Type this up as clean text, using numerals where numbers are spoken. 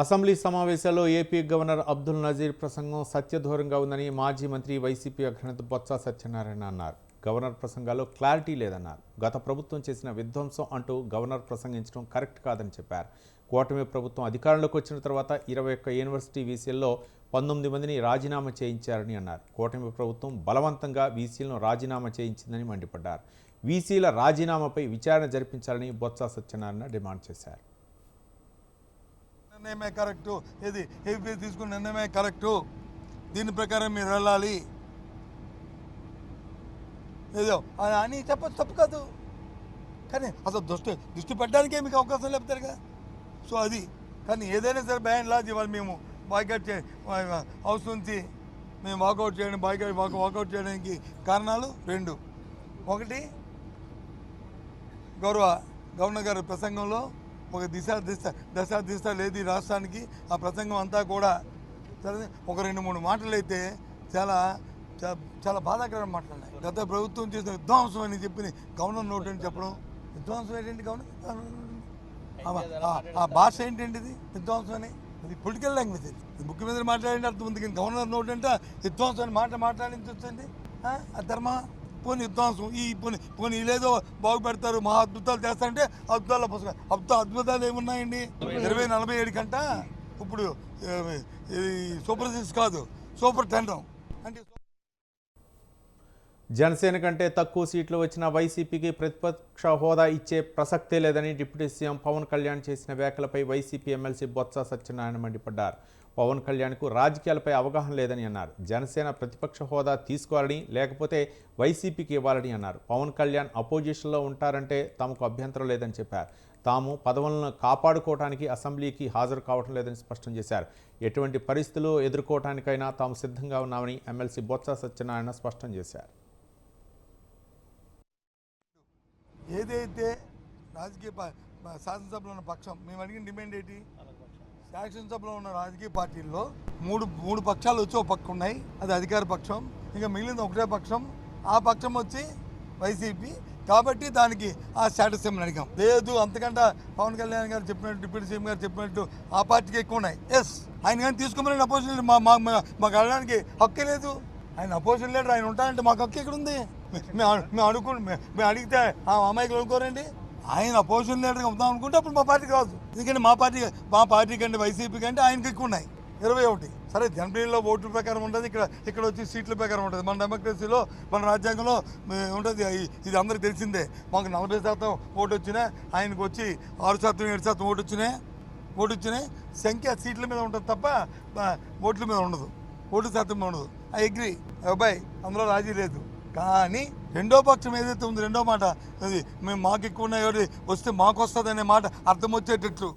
Assembly సమావేశాల్లో AP governor Abdul Nazir ప్రసంగం సత్యదూరంగా ఉందని మాజీ మంత్రి వైసీపీ అగ్రనేత బొత్స సత్యనారాయణ అన్నారు. గవర్నర్ ప్రసంగాల్లో క్లారిటీ లేదన్నారు. గత ప్రభుత్వం చేసిన విధ్వంసం అంటూ గవర్నర్ ప్రసంగించడం కరెక్ట్ కాదని చెప్పారు. కూటమి ప్రభుత్వం అధికారంలోకి వచ్చిన తర్వాత 21 యూనివర్సిటీ వీసీల్లో 19 మందిని రాజీనామా చేయించారని అన్నారు. కూటమి ప్రభుత్వం బలవంతంగా వీసీలను రాజీనామా చేయించిందని మండిపడ్డారు. వీసీల రాజీనామాపై విచారణ జరిపించాలని బొత్స సత్యనారాయణ డిమాండ్ చేశారు. నిర్ణయమే కరెక్టు, ఇది ఏపీ తీసుకున్న నిర్ణయమే కరెక్టు, దీని ప్రకారం మీరు వెళ్ళాలి ఏదో అని చెప్పచ్చు, తప్పు కాదు. కానీ అసలు దృష్టి పెట్టడానికే మీకు అవకాశం లేపుతారుగా. సో అది కానీ ఏదైనా సరే బ్యాన్ లాజ్ ఇవాళ మేము బాయ్కౌట్ హౌస్ నుంచి మేము వాకౌట్ చేయడం వాకౌట్ చేయడానికి కారణాలు రెండు. ఒకటి, గవర్నర్ గారి ప్రసంగంలో ఒక దశ లేదు ఈ రాష్ట్రానికి. ఆ ప్రసంగం అంతా కూడా ఒక 2-3 మాటలు అయితే చాలా చాలా బాధాకరమైన మాట్లాడినాయి. గత ప్రభుత్వం చేసిన విధ్వంసం అని చెప్పి గవర్నర్ నోట్ అని చెప్పడం. విధ్వంసం ఏంటంటే గవర్నర్ ఆ భాష ఏంటంటే ఇది విధ్వంసం అని, అది పొలిటికల్ లాంగ్వేజ్. ఇది ముఖ్యమంత్రి మాట్లాడిన అర్థం ఉంది, కానీ గవర్నర్ నోట్ అంటే విధ్వంసం అని మాట్లాడించండి. ఆ ధర్మ పోనీ విధ్వంసం పోనీ లేదో బాగుపెడతారు, మహా అద్భుతాలు చేస్తారంటే అద్భుతాల పుస్తకం అద్భుతాలు ఏమున్నాయండి? 2047 కంట ఇప్పుడు సూపర్ 6 కాదు, సూపర్ 10 అంటే. జనసేన కంటే తక్కువ సీట్లు వచ్చిన వైసీపీకి ప్రతిపక్ష హోదా ఇచ్చే ప్రసక్తే లేదని డిప్యూటీ సీఎం పవన్ కళ్యాణ్ చేసిన వ్యాఖ్యలపై వైసీపీ ఎమ్మెల్సీ బొత్స సత్యనారాయణ మండిపడ్డారు. పవన్ కళ్యాణ్కు రాజకీయాలపై అవగాహన లేదని అన్నారు. జనసేన ప్రతిపక్ష హోదా తీసుకోవాలని, లేకపోతే వైసీపీకి ఇవ్వాలని అన్నారు. పవన్ కళ్యాణ్ అపోజిషన్లో ఉంటారంటే తమకు అభ్యంతరం లేదని చెప్పారు. తాము పదవులను కాపాడుకోవడానికి అసెంబ్లీకి హాజరు కావడం లేదని స్పష్టం చేశారు. ఎటువంటి పరిస్థితులు ఎదుర్కోవటానికైనా తాము సిద్ధంగా ఉన్నామని ఎమ్మెల్సీ బొత్స సత్యనారాయణ స్పష్టం చేశారు. ఏదైతే రాజకీయ శాసనసభలో ఉన్న పక్షం మేము అడిగిన డిమాండ్ ఏంటి? శాసనసభలో ఉన్న రాజకీయ పార్టీల్లో మూడు పక్షాలు వచ్చి ఒక పక్క ఉన్నాయి, అది అధికార పక్షం. ఇంకా మిగిలింది ఒకటే పక్షం, ఆ పక్షం వచ్చి వైసీపీ. కాబట్టి దానికి ఆ స్టేటస్ ఏమని అడిగాం. లేదు అంతకంటే పవన్ కళ్యాణ్ గారు చెప్పినట్టు, డిప్యూటీ సీఎం గారు చెప్పినట్టు ఆ పార్టీకి ఎక్కువ ఉన్నాయి. ఎస్, ఆయన కానీ తీసుకోమని అపోజిషన్ మాకు అడగడానికి హక్కే లేదు. ఆయన అపోజిషన్ లీడర్, ఆయన ఉంటానంటే మాకు హక్కు ఎక్కడ ఉంది? మేము అడిగితే ఆ అమ్మాయికి అనుకోరండి. ఆయన అపోజిషన్ లీడర్గా ఉంటాం అనుకుంటే అప్పుడు మా పార్టీకి రాదు. ఎందుకంటే మా పార్టీ కంటే వైసీపీ కంటే ఆయనకి ఎక్కువ ఉన్నాయి, 21. సరే, జనవరిలో ఓట్ల ప్రకారం ఉంటుంది, ఇక్కడ వచ్చి సీట్ల ప్రకారం ఉంటుంది. మన డెమోక్రసీలో, మన రాజ్యాంగంలో ఉంటుంది. ఇది అందరికీ తెలిసిందే. మాకు 40% ఓటు వచ్చినా, ఆయనకు వచ్చి 6%, 7% ఓటు వచ్చినాయి. సంఖ్య సీట్ల మీద ఉంటుంది తప్ప ఓట్ల మీద ఉండదు, ఓటు శాతం మీద ఉండదు. ఐ అగ్రీ, అబ్బాయి, అందులో రాజీ లేదు. కానీ రెండో పక్షం ఏదైతే ఉంది, రెండో మాట, అది మేము మాకు ఎక్కువ ఉన్నాయి వస్తే మాకు వస్తుంది అనే మాట అర్థం వచ్చేటట్లు